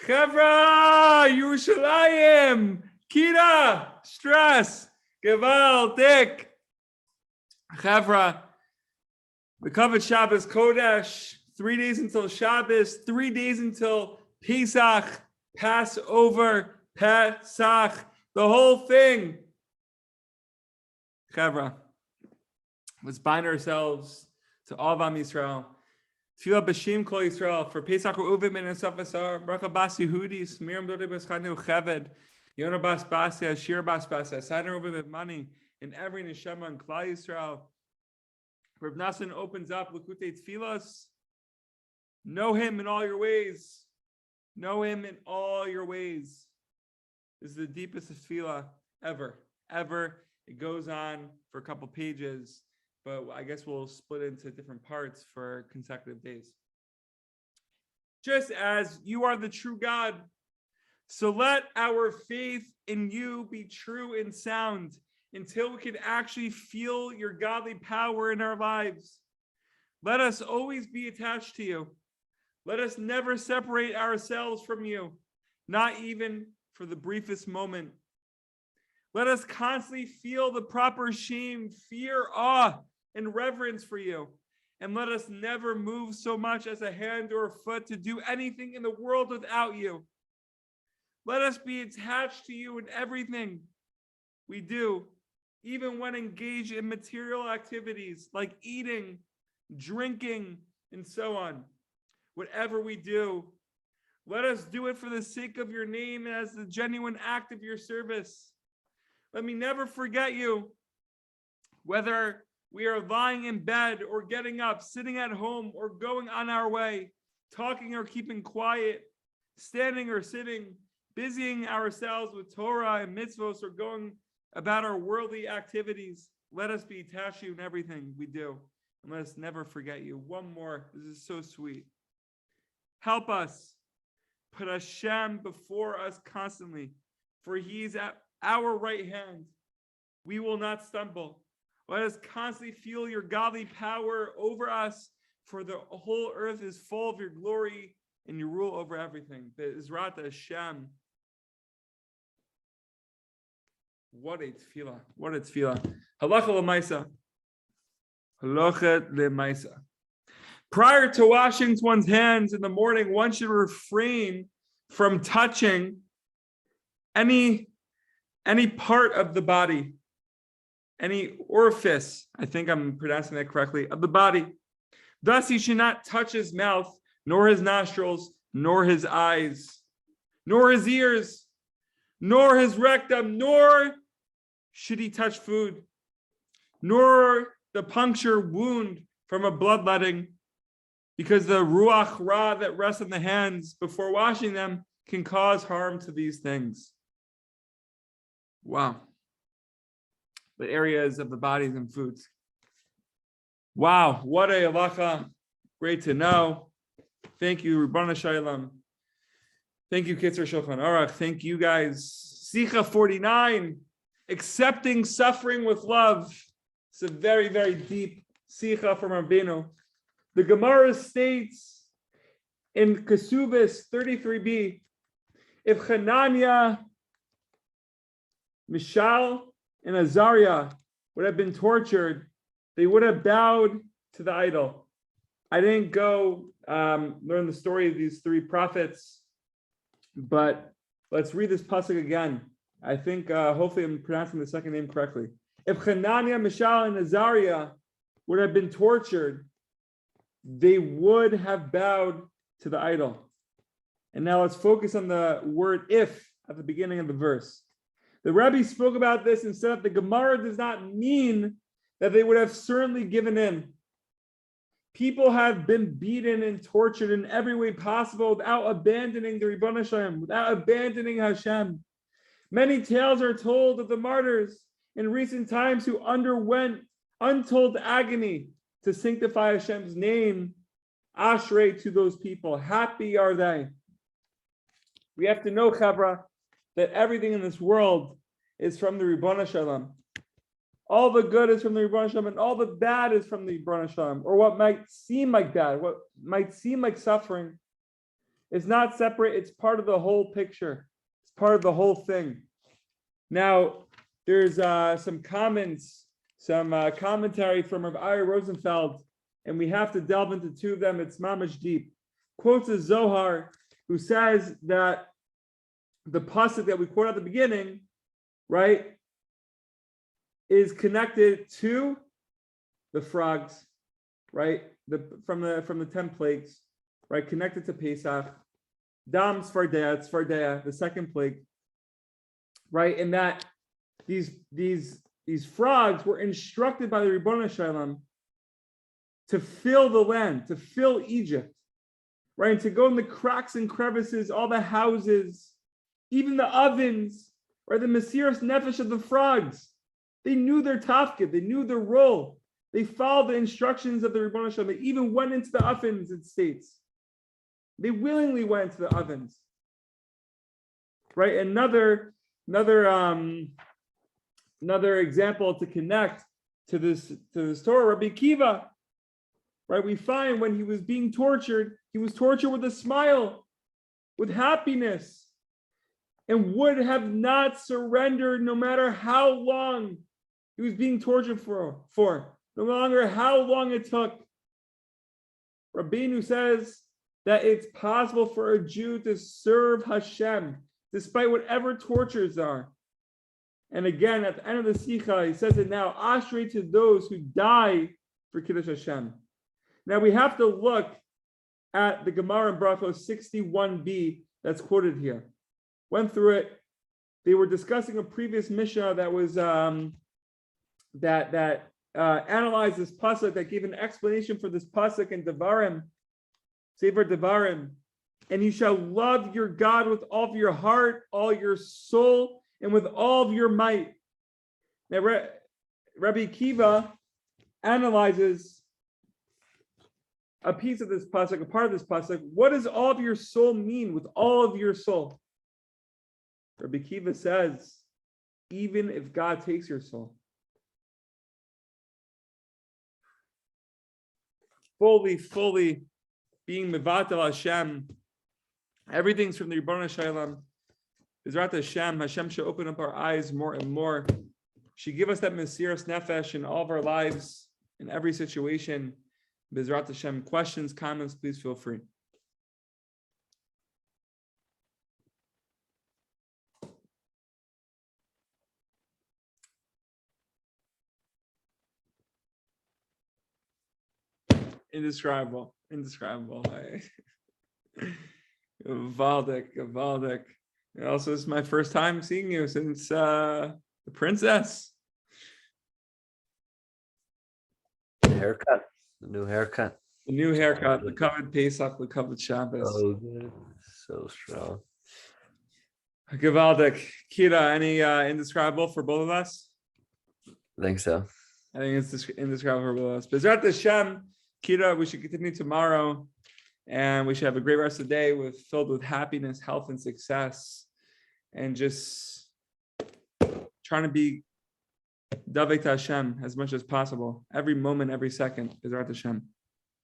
Chevra, Yerushalayim, Kira, Stress, Gewaltig. Chevra, the covered Shabbos Kodesh, 3 days until Shabbos, 3 days until Pesach, Passover, Pesach, the whole thing. Chevra, let's bind ourselves to all of Am Yisrael. Tefillah b'Shem Kol Yisrael for Pesach Uvim and Esaf Asar Bracha Bas Yehudis Miriam Dodi Bas Chanu Cheved Yonah Bas Basia Shir Bas Basia Sainer Uvim money in every neshama and Klal Yisrael. Rav Nassan opens up Likutei Tfilas. Know Him in all your ways. Know Him in all your ways. This is the deepest of tefillah ever. It goes on for a couple pages, but I guess we'll split into different parts for consecutive days. Just as you are the true God, so let our faith in you be true and sound until we can actually feel your godly power in our lives. Let us always be attached to you. Let us never separate ourselves from you, not even for the briefest moment. Let us constantly feel the proper shame, fear, awe, and reverence for you. And let us never move so much as a hand or a foot to do anything in the world without you. Let us be attached to you in everything we do, even when engaged in material activities like eating, drinking, and so on. Whatever we do, let us do it for the sake of your name and as the genuine act of your service. Let me never forget you, whether we are lying in bed or getting up, sitting at home or going on our way, talking or keeping quiet, standing or sitting, busying ourselves with Torah and mitzvos or going about our worldly activities. Let us be attached to you in everything we do. And let us never forget you. One more. This is so sweet. Help us. Put Hashem before us constantly, for He is at our right hand. We will not stumble. Let us constantly feel your godly power over us, for the whole earth is full of your glory and you rule over everything. Be'ezrat Hashem. What a tefillah. What a tefillah. Halacha l'maisa. Halacha l'maisa. Prior to washing one's hands in the morning, one should refrain from touching any part of the body, any orifice, I think I'm pronouncing that correctly, of the body. Thus, he should not touch his mouth, nor his nostrils, nor his eyes, nor his ears, nor his rectum, nor should he touch food, nor the puncture wound from a bloodletting, because the ruach ra that rests on the hands before washing them can cause harm to these things. Wow. The areas of the bodies and foods. Wow, what a halacha. Great to know. Thank you, Ribbana Shalom. Thank you, Kitzer Shulchan Aruch. Thank you guys. Sicha 49, accepting suffering with love. It's a very, very deep sicha from Rabbeinu. The Gemara states in Kesubis 33b, if Hananiah, Mishael, and Azariah would have been tortured, they would have bowed to the idol. I didn't go learn the story of these three prophets, but let's read this pasuk again. I think hopefully I'm pronouncing the second name correctly. If Hananiah, Mishael, and Azariah would have been tortured, they would have bowed to the idol. And now let's focus on the word if at the beginning of the verse. The Rebbe spoke about this and said that the Gemara does not mean that they would have certainly given in. People have been beaten and tortured in every way possible without abandoning the Ribbon Hashem, without abandoning Hashem. Many tales are told of the martyrs in recent times who underwent untold agony to sanctify Hashem's name. Ashrei to those people. Happy are they. We have to know, Chavra, that everything in this world is from the Ribbon Shalom. All the good is from the Ribbon Shalom, and all the bad is from the Ribbon Shalom. Or what might seem like bad, what might seem like suffering, is not separate. It's part of the whole picture. It's part of the whole thing. Now, there's some comments, some commentary from Rav Ari Rosenfeld, and we have to delve into two of them. It's mamash deep. Quotes a Zohar, who says that the pasuk that we quote at the beginning, right, is connected to the frogs, right? From the 10 plagues, right? Connected to Pesach. Dam Tzfardeya, the second plague, right? And that these frogs were instructed by the Ribbon Shalom to fill the land, to fill Egypt, right? And to go in the cracks and crevices, all the houses, even the ovens, right? The Mesiras Nefesh of the frogs. They knew their tafkid, they knew their role. They followed the instructions of the Ribbon Shalom. They even went into the ovens, it states. They willingly went into the ovens. Right? Another example to connect to this Torah, Rabbi Akiva, right? We find when he was being tortured, he was tortured with a smile, with happiness, and would have not surrendered no matter how long he was being tortured for, no longer how long it took. Rabbeinu says that it's possible for a Jew to serve Hashem despite whatever tortures are. And again, at the end of the Sichot, he says it now, Ashrei to those who die for Kiddush Hashem. Now we have to look at the Gemara in Brachos 61b that's quoted here. Went through it. They were discussing a previous Mishnah that was analyzed this pasuk, that gave an explanation for this pasuk in Devarim, Sefer Devarim. And you shall love your God with all of your heart, all your soul, and with all of your might. Now, Rabbi Akiva analyzes a piece of this pasuk, a part of this pasuk. What does all of your soul mean, with all of your soul? Rabbi Akiva says, even if God takes your soul. Fully being mevatel Hashem. Everything's from the Ribbon Shalom. Bezrat Hashem should open up our eyes more and more. She give us that Mesiras Nefesh in all of our lives, in every situation. Bezrat Hashem. Questions, comments, please feel free. Indescribable. Valdik. Also, this is my first time seeing you since the princess. The new haircut. The covered Pesach, the covered Shabbos. Oh, good. So strong. Gavaldik. Kira, any indescribable for both of us? I think so. I think it's indescribable for both of us. Bezrat Hashem, Kira, we should continue tomorrow, and we should have a great rest of the day filled with happiness, health, and success, and just trying to be Davei to Hashem as much as possible, every moment, every second. Bezrat Hashem.